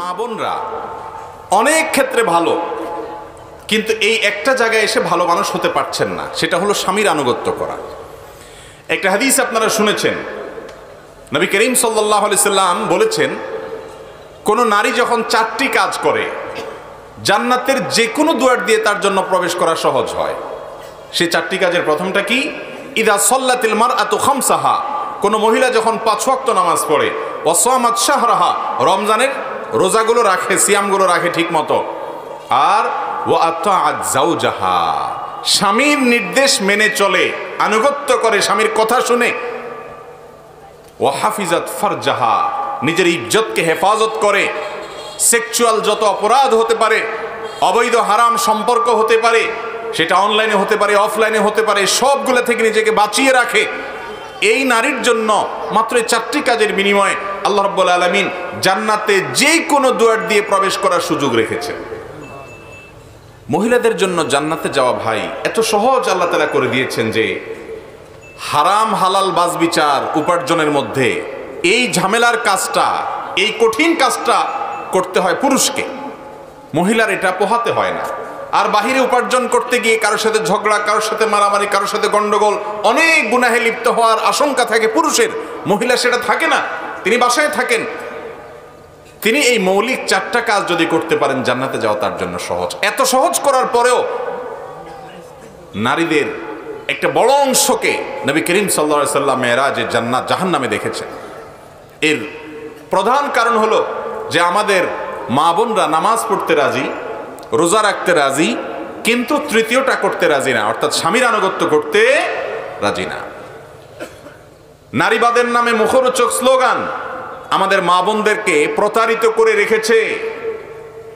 মা বোনরা অনেক ক্ষেত্রে ভালো, কিন্তু এই একটা জায়গায় এসে ভালো মানুষ হতে পারছেন না, সেটা হলো স্বামীর আনুগত্য করা। একটা হাদিস আপনারা শুনেছেন, নবী করিম সাল্লাল্লাহু আলাইহি সাল্লাম বলেছেন, কোন নারী যখন 4টি কাজ করে জান্নাতের যে কোনো দুয়ার দিয়ে তার জন্য প্রবেশ করা সহজ হয়। সেই 4টি কাজের প্রথমটা কি? ইদা সাল্লাতিল মারআতু খামসাহা, কোন মহিলা যখন 5 ওয়াক্ত নামাজ পড়ে, ওয়া সামাত শাহরাহা, রমজানের রোজাগুলো রাখে, সিয়ামগুলো রাখে ঠিক মতো, আর ওয়া আতাআত যাওজাহা, স্বামীর নির্দেশ মেনে চলে, আনুগত্য করে, স্বামীর কথা শুনে, ওয়া হাফিজাত ফারজাহা, নিজের ইজ্জতকে হেফাজত করে, সেক্সুয়াল যত অপরাধ হতে পারে, অবৈধ হারাম সম্পর্ক হতে পারে, সেটা অনলাইনে হতে পারে, অফলাইনে হতে পারে, সবগুলো থেকে নিজেকে বাঁচিয়ে রাখে, এই নারীর জন্য মাত্র 4টি কাজের বিনিময়ে আল্লাহ রাব্বুল আলামিন জান্নাতে যে কোনো দুয়ার দিয়ে প্রবেশ করার সুযোগ রেখেছেন। মহিলাদের জন্য জান্নাতে যাওয়া ভাই এত সহজ আল্লাহ তাআলা করে দিয়েছেন যে হারাম হালাল বাছবিচার উপার্জনের মধ্যে এই ঝামেলার কাজটা, এই কঠিন কাজটা করতে হয় পুরুষকে, মহিলার এটা পোহাতে হয় না। আর বাহিরে উপার্জন করতে গিয়ে কারোর সাথে ঝগড়া, কারোর সাথে মারামারি, কারোর সাথে গন্ডগোল, অনেক গুনাহে লিপ্ত হওয়ার আশঙ্কা থাকে পুরুষের, মহিলা সেটা থাকে না, তিনি বাসায় থাকেন। তিনি এই মৌলিক 4টা কাজ যদি করতে পারেন, জান্নাতে যাওয়া তার জন্য সহজ। এত সহজ করার পরেও নারীদের একটা বড় অংশকে নবী করিম সাল্লাল্লাহু আলাইহি সাল্লাম মেরাজে জান্নাত জাহান্নামে দেখেছেন। এর প্রধান কারণ হলো যে আমাদের মা বোনরা নামাজ পড়তে রাজি, রোজা রাখতে রাজি, কিন্তু তৃতীয়টা করতে রাজি না, অর্থাৎ স্বামীর আনুগত্য করতে রাজি না। নারীবাদের নামে মুখরোচক স্লোগান আমাদের মা বোনদেরকে প্রতারিত করে রেখেছে।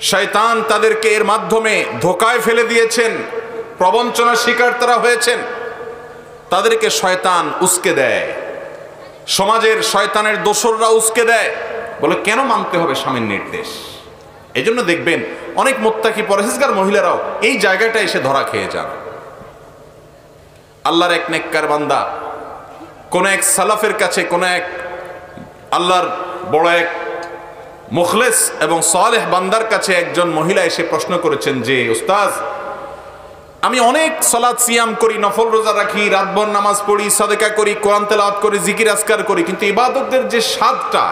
শয়তান তাদেরকে এর মাধ্যমে ধোকায় ফেলে দিয়েছেন, প্রবঞ্চনার শিকার তারা হয়েছেন। তাদেরকে শয়তান উস্কে দেয়, সমাজের শয়তানের দোসররা উস্কে দেয়, বলে কেন মানতে হবে স্বামীর নির্দেশ। এই জন্য দেখবেন অনেক মুত্তাকি পরহেজগার মহিলারাও এই জায়গাটা এসে ধরা খেয়ে যান। আল্লাহর এক নেককার বান্দা কোন এক সালাফের কাছে, কোন এক আল্লাহর বড় এক মুখলেস এবং সালেহ বান্দার কাছে একজন মহিলা এসে প্রশ্ন করেছেন যে, উস্তাদ, আমি অনেক সালাত সিয়াম করি, নফল রোজা রাখি, রাতভর নামাজ পড়ি, সাদেকা করি, কোরআন তেলাওয়াত করি, জিকির আজকার করি, কিন্তু ইবাদতের যে স্বাদটা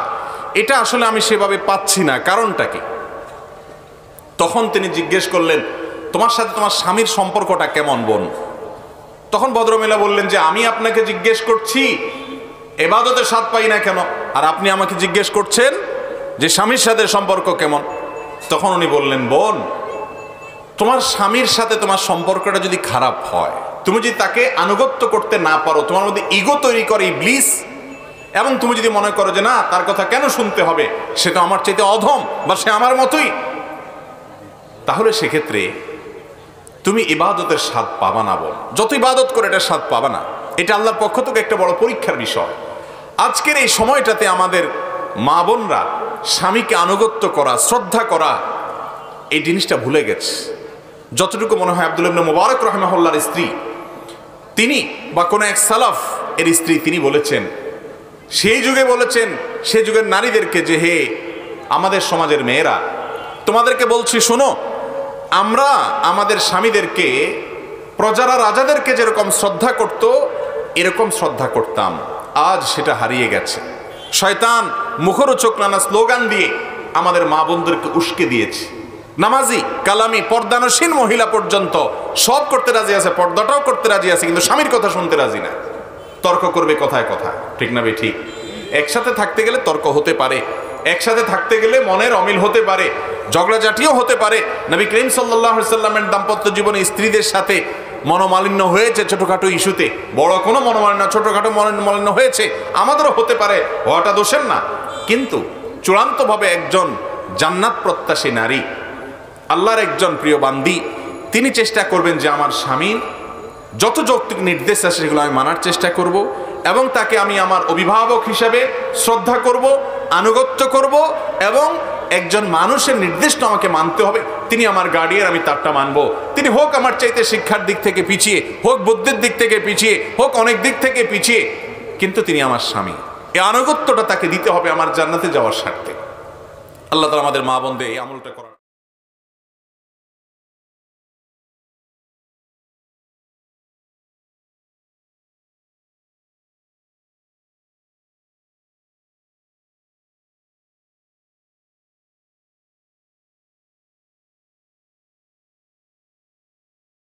এটা আসলে আমি সেভাবে পাচ্ছি না, কারণটা কি? তখন তিনি জিজ্ঞেস করলেন, তোমার সাথে তোমার স্বামীর সম্পর্কটা কেমন বোন? তখন ভদ্রমহিলা বললেন যে, আমি আপনাকে জিজ্ঞেস করছি ইবাদতের স্বাদ পাই না কেন, আর আপনি আমাকে জিজ্ঞেস করছেন যে স্বামীর সাথে সম্পর্ক কেমন? তখন উনি বললেন, বোন, তোমার স্বামীর সাথে তোমার সম্পর্কটা যদি খারাপ হয়, তুমি যদি তাকে আনুগত্য করতে না পারো, তোমার মধ্যে ইগো তৈরি করে ইবলিস, এবং তুমি যদি মনে করো যে না, তার কথা কেন শুনতে হবে, সে তো আমার চাইতে অধম বা সে আমার মতোই, তাহলে সেক্ষেত্রে তুমি ইবাদতের স্বাদ পাবা না বোন। যত ইবাদত করে এটা স্বাদ পাবা না। এটা আল্লাহর পক্ষ থেকে একটা বড় পরীক্ষার বিষয়। আজকের এই সময়টাতে আমাদের মা বোনরা স্বামীকে আনুগত্য করা, শ্রদ্ধা করা, এই জিনিসটা ভুলে গেছে। যতটুকু মনে হয় আব্দুল্লাহ ইবনে মুবারক রাহিমাহুল্লাহর স্ত্রী, তিনি বা কোনো এক সালাফ এর স্ত্রী, তিনি বলেছেন, সেই যুগে বলেছেন সে যুগের নারীদেরকে যে, হে আমাদের সমাজের মেয়েরা, তোমাদেরকে বলছি শোনো, আমরা আমাদের স্বামীদেরকে, প্রজারা রাজাদেরকে যেরকম শ্রদ্ধা করত, এরকম শ্রদ্ধা করতাম। আজ সেটা হারিয়ে গেছে। শয়তান মুখরোচক নানা স্লোগান দিয়ে আমাদের মা বোনদেরকে উস্কে দিয়েছে। নামাজি, কালামি, পর্দানসীন মহিলা পর্যন্ত সব করতে রাজি আছে, পর্দাটাও করতে রাজি আছে, কিন্তু স্বামীর কথা শুনতে রাজি না। তর্ক করবে কথায় কথায়, ঠিক না ভাই? ঠিক। একসাথে থাকতে গেলে তর্ক হতে পারে, একসাথে থাকতে গেলে মনের অমিল হতে পারে, ঝগড়াঝাটিও হতে পারে। নবী করিম সাল্লাল্লাহু আলাইহি সাল্লামের দাম্পত্য জীবনে স্ত্রীদের সাথে মনোমালিন্য হয়েছে ছোটখাটো ইস্যুতে, বড় কোনো মনোমালিন্য, ছোটখাটো মনোমালিন্য হয়েছে, আমাদেরও হতে পারে, হওয়াটা দোষের না। কিন্তু চূড়ান্তভাবে একজন জান্নাত প্রত্যাশী নারী, আল্লাহর একজন প্রিয় বান্দি, তিনি চেষ্টা করবেন যে আমার স্বামীর যত যৌক্তিক নির্দেশ আছে সেগুলো আমি মানার চেষ্টা করব, এবং তাকে আমি আমার অভিভাবক হিসাবে শ্রদ্ধা করব, আনুগত্য করব, এবং একজন মানুষের নির্দেশটা আমাকে মানতে হবে। তিনি আমার গার্ডিয়ান, আমি তারটা মানব। তিনি হোক আমার চাইতে শিক্ষার দিক থেকে পিছিয়ে, হোক বুদ্ধির দিক থেকে পিছিয়ে, হোক অনেক দিক থেকে পিছিয়ে, কিন্তু তিনি আমার স্বামী। এই আনুগত্যটা তাকে দিতে হবে আমার জান্নাতে যাওয়ার স্বার্থে। আল্লাহ তাআলা আমাদের মা বোনদের এই আমলটা করার